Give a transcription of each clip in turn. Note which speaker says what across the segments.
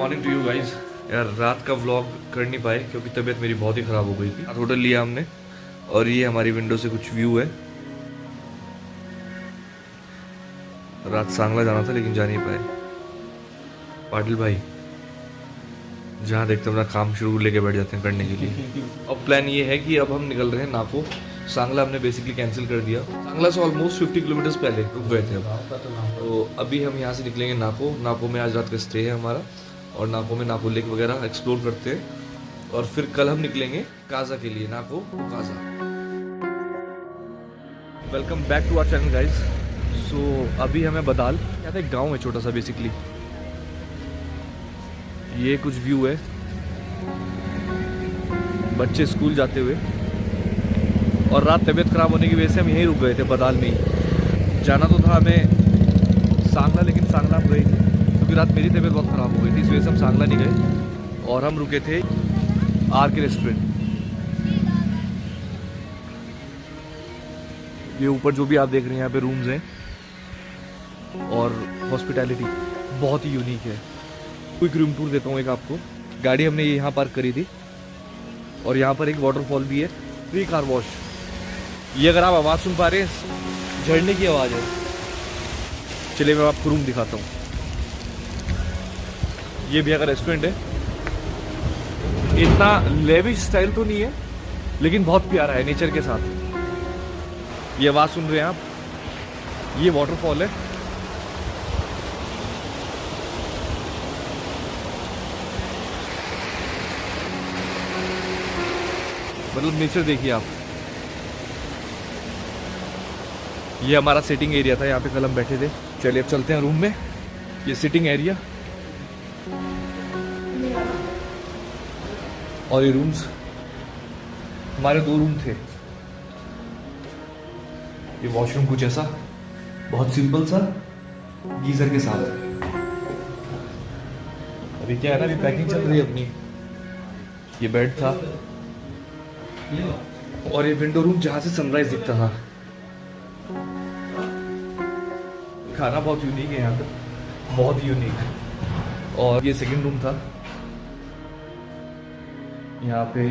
Speaker 1: Morning to you guys. यार रात का व्लॉग कर नहीं पाए क्योंकि तबीयत मेरी बहुत ही ख़राब हो गई थी। होटल लिया हमने और ये हमारी विंडो से कुछ व्यू है। रात सांगला जाना था लेकिन जा नहीं पाए। पाटिल भाई जहाँ देखते अपना काम शुरू लेके बैठ जाते हैं करने के लिए। अब प्लान ये है कि अब हम निकल रहे हैं नाको। सांगला हमने बेसिकली कैंसिल कर दिया। सांगला से ऑलमोस्ट 50 किलोमीटर्स पहले रुक गए थे हम। तो अभी हम यहाँ से निकलेंगे नाको। नाको में आज रात का स्टे है हमारा और नाको में नाको लेक वगैरह एक्सप्लोर करते हैं और फिर कल हम निकलेंगे काजा के लिए। Nako Kaza. Welcome back to our channel guys. So अभी हमें बदाल क्या था, एक गाँव है छोटा सा बेसिकली। ये कुछ व्यू है, बच्चे स्कूल जाते हुए। और रात तबीयत ख़राब होने की वजह से हम यहीं रुक गए थे बदाल में ही। जाना तो था हमें सांगला, लेकिन सांगला हम गए नहीं क्योंकि रात मेरी तबीयत बहुत ख़राब हो गई थी। इस वजह से हम सांगला नहीं गए और हम रुके थे आर के रेस्टोरेंट। ये ऊपर जो भी आप देख रहे हैं यहाँ पे रूम्स हैं और हॉस्पिटैलिटी बहुत ही यूनिक है। क्विक रूम टूर देता हूँ एक आपको। गाड़ी हमने यहाँ पार्क करी थी और यहाँ पर एक वाटरफॉल भी है, फ्री कार वॉश। ये अगर आप आवाज़ सुन पा रहे हैं, झरने की आवाज़ है। चलिए मैं आपको रूम दिखाता हूँ। ये भी अगर रेस्टोरेंट है, इतना लेविश स्टाइल तो नहीं है लेकिन बहुत प्यारा है नेचर के साथ। ये आवाज़ सुन रहे हैं आप, ये वाटरफॉल है। मतलब नेचर देखिए आप। ये हमारा सिटिंग एरिया था, यहाँ पे कल हम बैठे थे। चलिए अब चलते हैं रूम में। ये सिटिंग एरिया और ये रूम्स। हमारे 2 रूम थे। ये वॉशरूम कुछ ऐसा, बहुत सिंपल सा, गीजर के साथ। अभी क्या है ना, अभी पैकिंग चल रही है अपनी। ये बेड था और ये विंडो रूम जहाँ से सनराइज दिखता था। खाना बहुत यूनिक है यहाँ पे, बहुत यूनिक। और ये सेकंड रूम था। यहाँ पे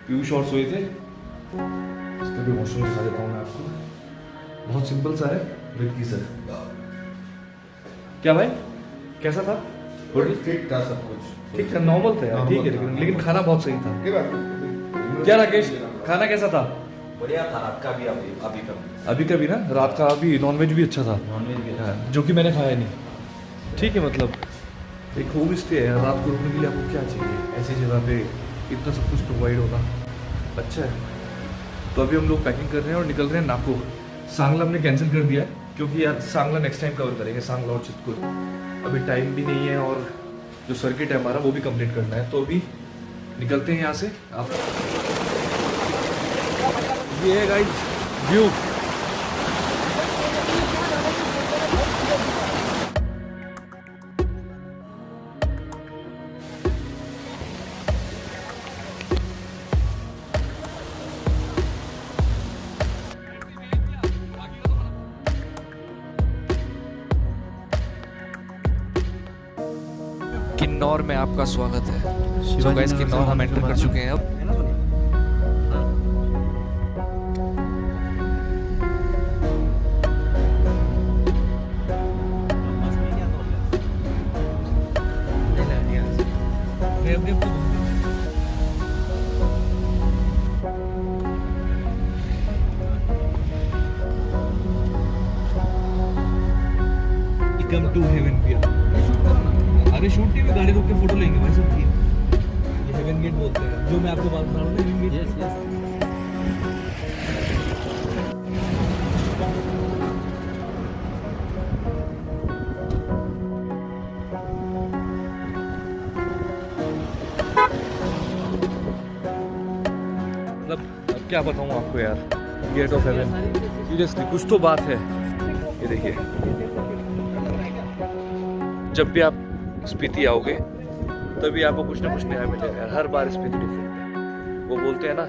Speaker 1: पीयूष और सोए थे। इसका भी वॉशरूम दिखा देता हूँ मैं आपको। बहुत सिंपल सा है, विद गीजर। क्या भाई कैसा था?
Speaker 2: ठीक था, सब कुछ
Speaker 1: ठीक था, नॉर्मल था यार। ठीक है लेकिन खाना बहुत सही था। क्या राकेश, खाना कैसा था?
Speaker 2: बढ़िया था। रात का भी
Speaker 1: अभी का भी ना, रात का अभी नॉनवेज भी अच्छा था।
Speaker 2: नॉनवेज भी था
Speaker 1: जो कि मैंने खाया नहीं। ठीक है, मतलब एक होम स्टे है। रात को रुकने के लिए आपको क्या चाहिए? ऐसी जगह पे इतना सब कुछ प्रोवाइड होना अच्छा है। तो अभी हम लोग पैकिंग कर रहे हैं और निकल रहे हैं नाको। सांगला हमने कैंसिल कर दिया है क्योंकि यार सांगला नेक्स्ट टाइम कवर करेंगे, सांगला और चितकुल। अभी टाइम भी नहीं है और जो सर्किट है हमारा वो भी कंप्लीट करना है। तो अभी निकलते हैं यहाँ से। आप ये है गाइस व्यू। किन्नौर में आपका स्वागत है। तो गाइस किन्नौर हम एंटर कर चुके हैं अब। Welcome to Heaven Pier। अरे शूट की भी गाड़ी रोक के फोटो लेंगे भाई सब। ये हेवन गेट बोलते हैं, जो मैं आपको बात बता रहा हूँ। Heaven gate. Yes yes. मतलब अब क्या बताऊँ आपको यार, गेट ऑफ हेवन। सीरियसली कुछ तो बात है। ये देखिए, जब भी आप स्पीति आओगे तभी आपको कुछ ना कुछ नया मिलेगा। हर बार स्पीति डिफरेंट है। वो बोलते हैं ना,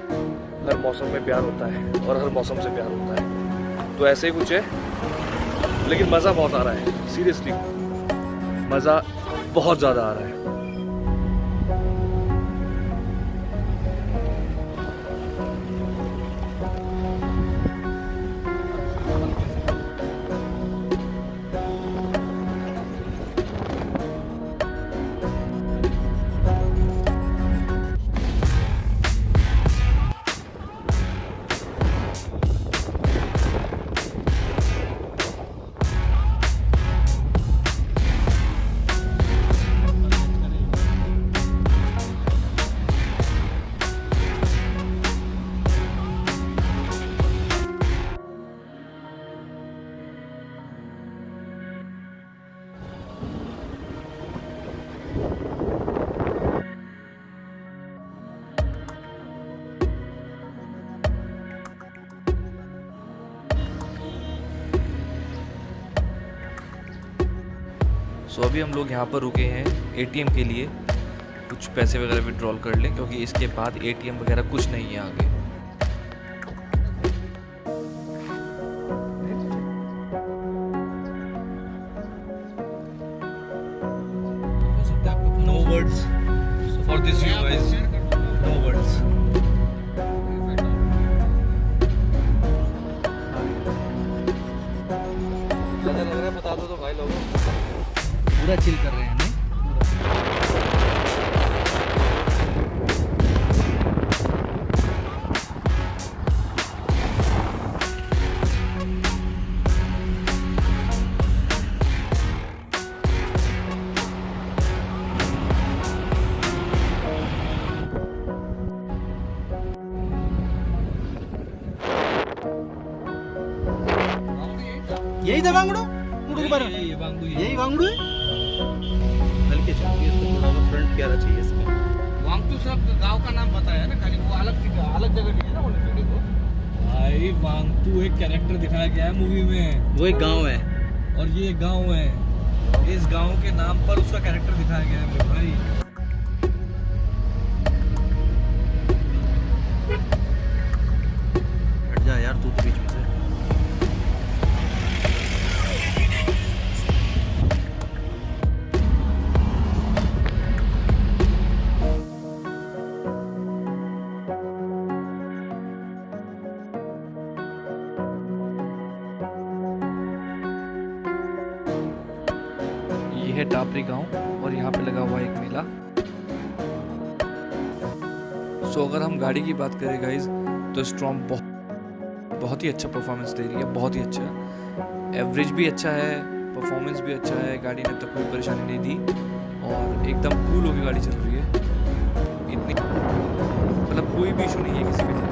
Speaker 1: हर मौसम में प्यार होता है और हर मौसम से प्यार होता है। तो ऐसे ही कुछ है, लेकिन मज़ा बहुत आ रहा है। सीरियसली मज़ा बहुत ज़्यादा आ रहा है। सो अभी हम लोग यहाँ पर रुके हैं एटीएम के लिए, कुछ पैसे वगैरह विड्रॉल कर लें क्योंकि इसके बाद एटीएम वगैरह कुछ नहीं है आगे। No words for this view guys, no words.
Speaker 2: कैसा लग रहा है बता दो तो भाई लोगों।
Speaker 3: पूरा चिल कर रहे हैं नहीं? यही था वांगड़ू उड़ू पर यही वांगड़ू है। हल्के चाहिए इसको, थोड़ा सा फ्रंट प्यारा चाहिए इसमें।
Speaker 4: वांगतू सब गांव का नाम बताया ना, खाली वो अलग जगह नहीं है ना उन्होंने वीडियो को।
Speaker 3: भाई वांगतू एक कैरेक्टर दिखाया गया है मूवी में, वो एक गांव है और ये एक गांव है। इस गांव के नाम पर उसका कैरेक्टर दिखाया गया है मेरे भाई। हट जा यार तू तो बीच में से।
Speaker 1: ये है टापरी गांव और यहाँ पे लगा हुआ है एक मेला। सो अगर हम गाड़ी की बात करें गाइज तो स्ट्रॉम बहुत ही अच्छा परफॉर्मेंस दे रही है, बहुत ही अच्छा। एवरेज भी अच्छा है, परफॉर्मेंस भी अच्छा है, गाड़ी ने तो कोई परेशानी नहीं दी और एकदम कूल होकर गाड़ी चल रही है। इतनी मतलब कोई भी इशू नहीं है किसी भी तरह।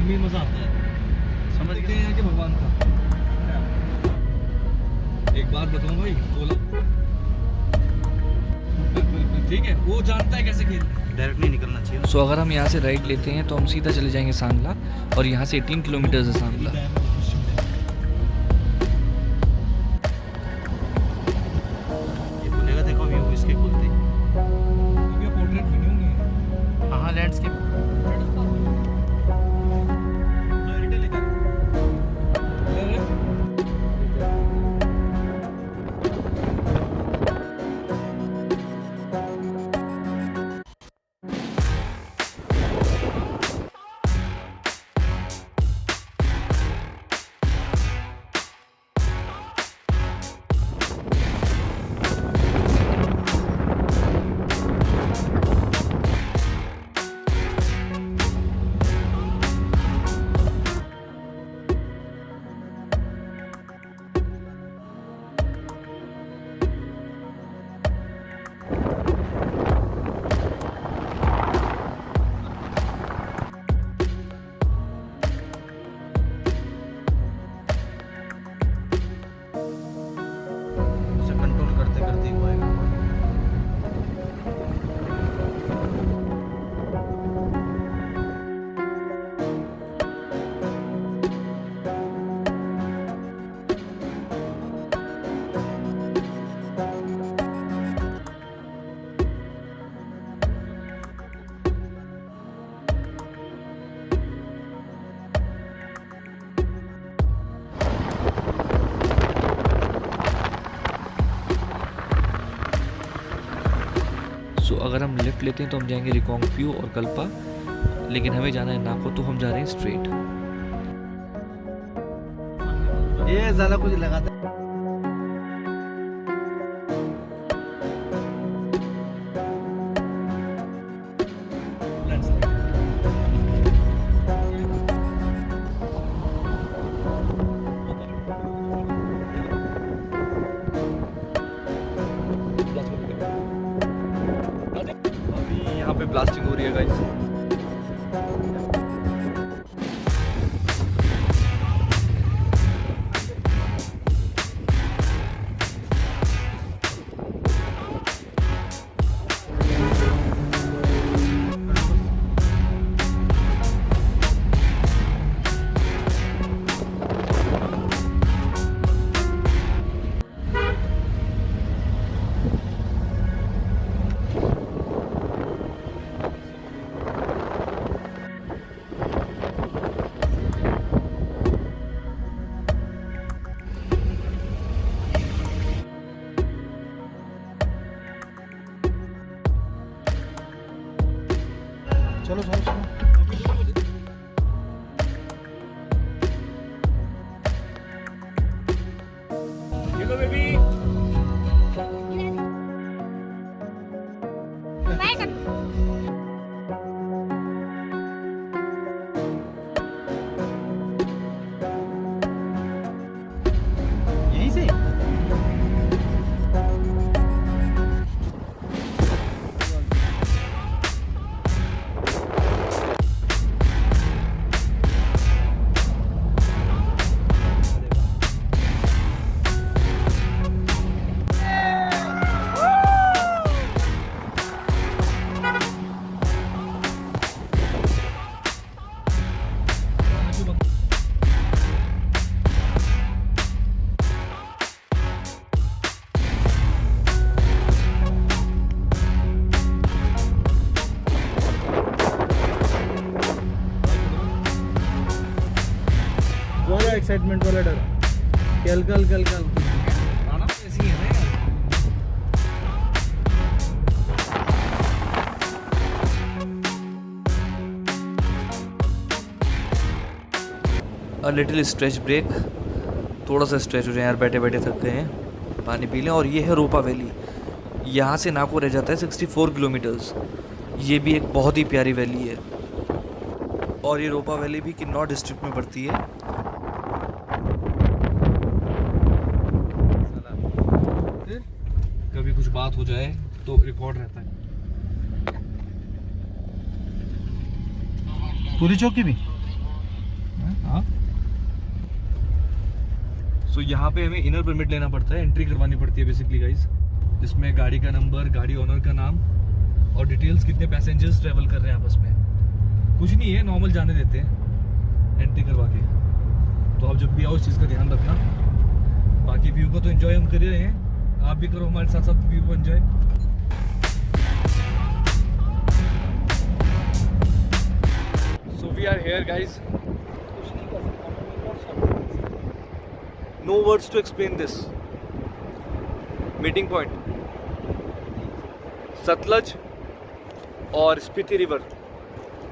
Speaker 3: इनमें मजा आता है, समझ गए हैं कि भगवान का। एक बात बताऊं भाई, बोला ठीक है, वो जानता है कैसे खेल, डायरेक्ट नहीं निकलना चाहिए।
Speaker 1: सो अगर हम यहाँ से राइट लेते हैं तो हम सीधा चले जाएंगे सांगला और यहाँ से 18 किलोमीटर है सांगला।
Speaker 3: ये खुलेगा, देखो व्यू इसके खुलते ही। पोर्ट्रेट वीडियो में हाँ लैंडस्केप
Speaker 1: सो अगर हम लेफ्ट लेते हैं तो हम जाएंगे रिकोंगपियो और कल्पा, लेकिन हमें जाना है नाको, तो हम जा रहे हैं स्ट्रेट।
Speaker 3: ये ज़्यादा कुछ लगाता
Speaker 1: अभी यहाँ पे ब्लास्टिंग हो रही है गाइस।
Speaker 3: चलो चलो चलो।
Speaker 1: Hello baby.
Speaker 3: यहीं से बड़ा एक्साइटमेंट वाला डर कल कल कल कल आना ऐसी है ना
Speaker 1: अ लिटिल स्ट्रेच ब्रेक, थोड़ा सा स्ट्रेच हो जाए यार, बैठे बैठे थक गए हैं, पानी पी लें। और ये है रोपा वैली, यहाँ से नाको रह जाता है 64 किलोमीटर्स। ये भी एक बहुत ही प्यारी वैली है, और ये रोपा वैली भी किन्नौर डिस्ट्रिक्ट में पड़ती है।
Speaker 3: कभी कुछ बात हो जाए तो रिकॉर्ड रहता है। पूरी चौकी भी हाँ।
Speaker 1: सो यहाँ पे हमें इनर परमिट लेना पड़ता है, एंट्री करवानी पड़ती है बेसिकली गाइस, जिसमें गाड़ी का नंबर, गाड़ी ओनर का नाम और डिटेल्स, कितने पैसेंजर्स ट्रेवल कर रहे हैं आपस में। कुछ नहीं है, नॉर्मल जाने देते हैं एंट्री करवा के। तो आप जब भी आओ इस चीज़ का ध्यान रखना। बाकी व्यू को तो एंजॉय हम कर रहे हैं, आप भी करो हमारे साथ साथ व्यू को enjoy. So we are here guys, no words to explain this. Meeting point Sutlej और स्पीति रिवर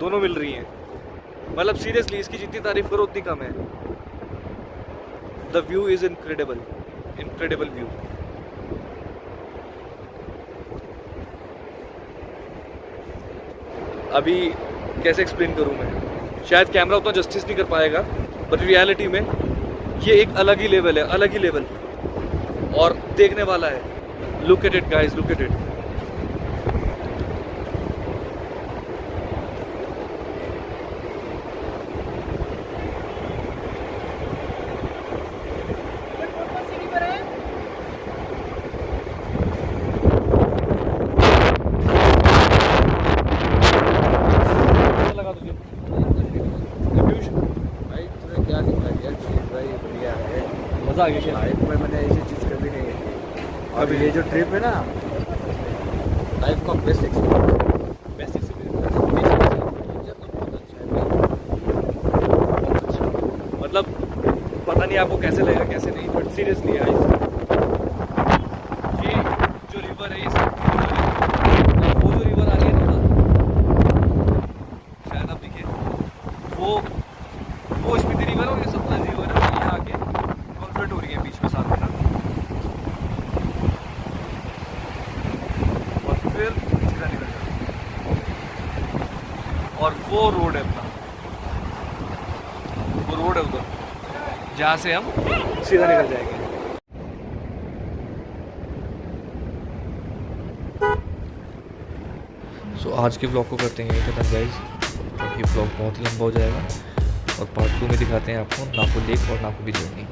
Speaker 1: दोनों मिल रही हैं। मतलब सीरियसली इसकी जितनी तारीफ करो उतनी कम है। The view is incredible, incredible view. अभी कैसे एक्सप्लेन करूं मैं, शायद कैमरा उतना जस्टिस नहीं कर पाएगा, बट रियलिटी में ये एक अलग ही लेवल है, अलग ही लेवल, और देखने वाला है। Look at it guys, look at it. मजा आ गया।
Speaker 3: लाइफ में मैंने ऐसी चीज़ कभी नहीं है। अब ये जो ट्रिप है ना, लाइफ का बेस्ट एक्सपीरियंस,
Speaker 1: बेस्ट मतलब पता नहीं आपको कैसे लगेगा कैसे नहीं, बट सीरियसली गाइस, ये जो रिवर है, ये
Speaker 3: और वो रोड है अपना, वो रोड है उधर जहाँ से हम सीधा निकल जाएंगे।
Speaker 1: सो आज के ब्लॉग को करते हैं यहीं खत्म गाइस, क्योंकि ब्लॉग बहुत ही लंबा हो जाएगा और पार्ट 2 में दिखाते हैं आपको नापो लेक और नापो की जर्नी।